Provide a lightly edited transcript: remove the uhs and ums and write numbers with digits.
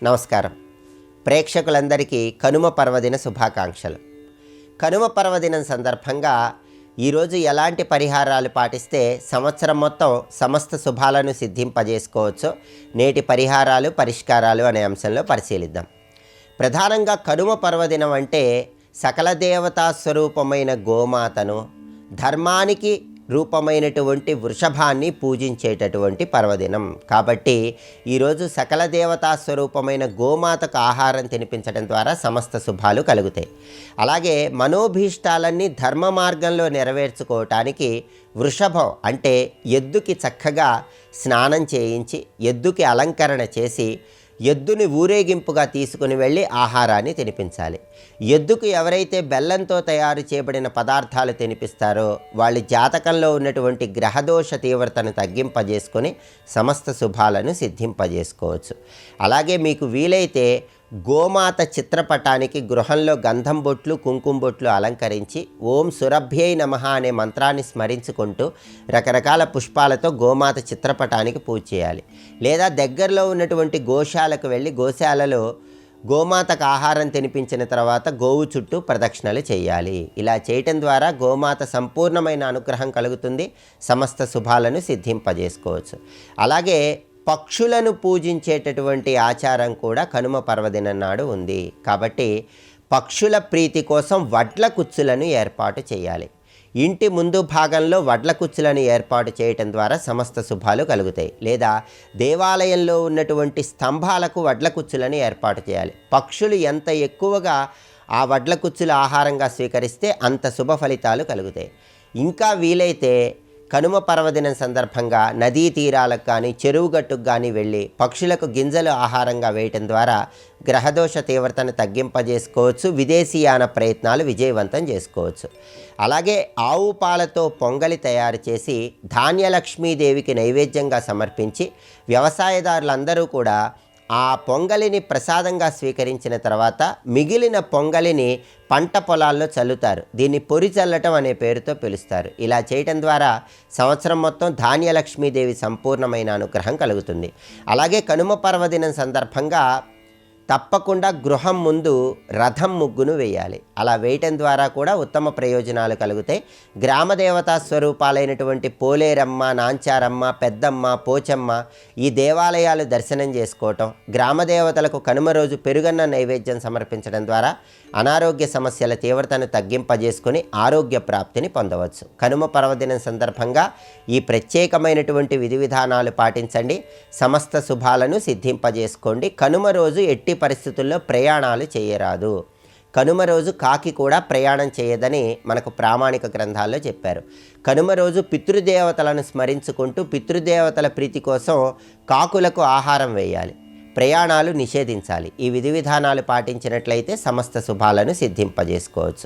నమస్కారం. ప్రేక్షకులందరికీ కనుమ పర్వదిన శుభాకాంక్షలు. కనుమ పర్వదినం సందర్భంగా ఈరోజు ఎలాంటి పరిహారాలు పాటిస్తే సంవత్సరం మొత్తం సమస్త శుభాలను సిద్ధింపజేసుకోవచ్చో నేటి పరిహారాలు పరిష్కారాలు అనే అంశంలో పరిశీలిద్దాం. ప్రధానంగా కనుమ పర్వదినం అంటే సకల దేవతా స్వరూపమైన గోమాతను, ధర్మానికి రూపమైనటువంటి వృషభాన్ని పూజించేటటువంటి పర్వదినం కాబట్టి ఈరోజు సకల దేవతా స్వరూపమైన గోమాతకు ఆహారం తినిపించడం ద్వారా సమస్త శుభాలు కలుగుతాయి. అలాగే మనోభీష్టాలన్నీ ధర్మ మార్గంలో నెరవేర్చుకోవటానికి వృషభం అంటే ఎద్దుకి చక్కగా స్నానం చేయించి, ఎద్దుకి అలంకరణ చేసి, ఎద్దుని ఊరేగింపుగా తీసుకుని వెళ్ళి ఆహారాన్ని తినిపించాలి. ఎద్దుకు ఎవరైతే బెల్లంతో తయారు చేయబడిన పదార్థాలు తినిపిస్తారో వాళ్ళ జాతకంలో ఉన్నటువంటి గ్రహదోష తీవ్రతను తగ్గింపజేసుకొని సమస్త శుభాలను సిద్ధింపజేసుకోవచ్చు. అలాగే మీకు వీలైతే గోమాత చిత్రపటానికి గృహంలో గంధం బొట్లు, కుంకుమ బొట్లు అలంకరించి ఓం సురభ్యై నమః అనే మంత్రాన్ని స్మరించుకుంటూ రకరకాల పుష్పాలతో గోమాత చిత్రపటానికి పూజ చేయాలి. లేదా దగ్గరలో ఉన్నటువంటి గోశాలకు వెళ్ళి గోశాలలో గోమాతకు ఆహారం తినిపించిన తర్వాత గోవు చుట్టూ ప్రదక్షిణలు చేయాలి. ఇలా చేయటం ద్వారా గోమాత సంపూర్ణమైన అనుగ్రహం కలుగుతుంది, సమస్త శుభాలను సిద్ధింపజేసుకోవచ్చు. అలాగే పక్షులను పూజించేటటువంటి ఆచారం కూడా కనుమ పర్వదినం నాడు ఉంది. కాబట్టి పక్షుల ప్రీతి కోసం వడ్ల కుచ్చులను ఏర్పాటు చేయాలి. ఇంటి ముందు భాగంలో వడ్ల కుచ్చులను ఏర్పాటు చేయటం ద్వారా సమస్త శుభాలు కలుగుతాయి. లేదా దేవాలయంలో ఉన్నటువంటి స్తంభాలకు వడ్ల కుచ్చులను ఏర్పాటు చేయాలి. పక్షులు ఎంత ఎక్కువగా ఆ వడ్ల కుచ్చుల ఆహారంగా స్వీకరిస్తే అంత శుభ ఫలితాలు కలుగుతాయి. ఇంకా వీలైతే కనుమ పర్వదినం సందర్భంగా నదీ తీరాలకు కానీ చెరువు గట్టుకు కానీ వెళ్ళి పక్షులకు గింజలు ఆహారంగా వేయటం ద్వారా గ్రహదోష తీవ్రతను తగ్గింపజేసుకోవచ్చు, విదేశీయాన ప్రయత్నాలు విజయవంతం చేసుకోవచ్చు. అలాగే ఆవు పాలతో పొంగలి తయారు చేసి ధాన్యలక్ష్మీదేవికి నైవేద్యంగా సమర్పించి వ్యవసాయదారులందరూ కూడా ఆ పొంగలిని ప్రసాదంగా స్వీకరించిన తర్వాత మిగిలిన పొంగలిని పంట పొలాల్లో చల్లుతారు. దీన్ని పొరి చల్లటం అనే పేరుతో పిలుస్తారు. ఇలా చేయటం ద్వారా సంవత్సరం మొత్తం ధాన్యలక్ష్మీదేవి సంపూర్ణమైన అనుగ్రహం కలుగుతుంది. అలాగే కనుమ పర్వదినం సందర్భంగా తప్పకుండా గృహం ముందు రథం ముగ్గును వేయాలి. అలా వేయటం ద్వారా కూడా ఉత్తమ ప్రయోజనాలు కలుగుతాయి. గ్రామదేవతా స్వరూపాలైనటువంటి పోలేరమ్మ, నాంచారమ్మ, పెద్దమ్మ, పోచమ్మ ఈ దేవాలయాలు దర్శనం చేసుకోవటం, గ్రామదేవతలకు కనుమ రోజు పెరుగన్న నైవేద్యం సమర్పించడం ద్వారా అనారోగ్య సమస్యల తీవ్రతను తగ్గింపజేసుకొని ఆరోగ్య ప్రాప్తిని పొందవచ్చు. కనుమ పర్వదినం సందర్భంగా ఈ ప్రత్యేకమైనటువంటి విధి విధానాలు పాటించండి, సమస్త శుభాలను సిద్ధింపజేసుకోండి. కనుమ రోజు ఎట్టి పరిస్థితుల్లో ప్రయాణాలు చేయరాదు. కనుమ రోజు కాకి కూడా ప్రయాణం చేయదని మనకు ప్రామాణిక గ్రంథాల్లో చెప్పారు. కనుమ రోజు పితృదేవతలను స్మరించుకుంటూ పితృదేవతల ప్రీతి కోసం కాకులకు ఆహారం వేయాలి, ప్రయాణాలు నిషేధించాలి. ఈ విధి విధానాలు పాటించినట్లయితే సమస్త శుభాలను సిద్ధింపజేసుకోవచ్చు.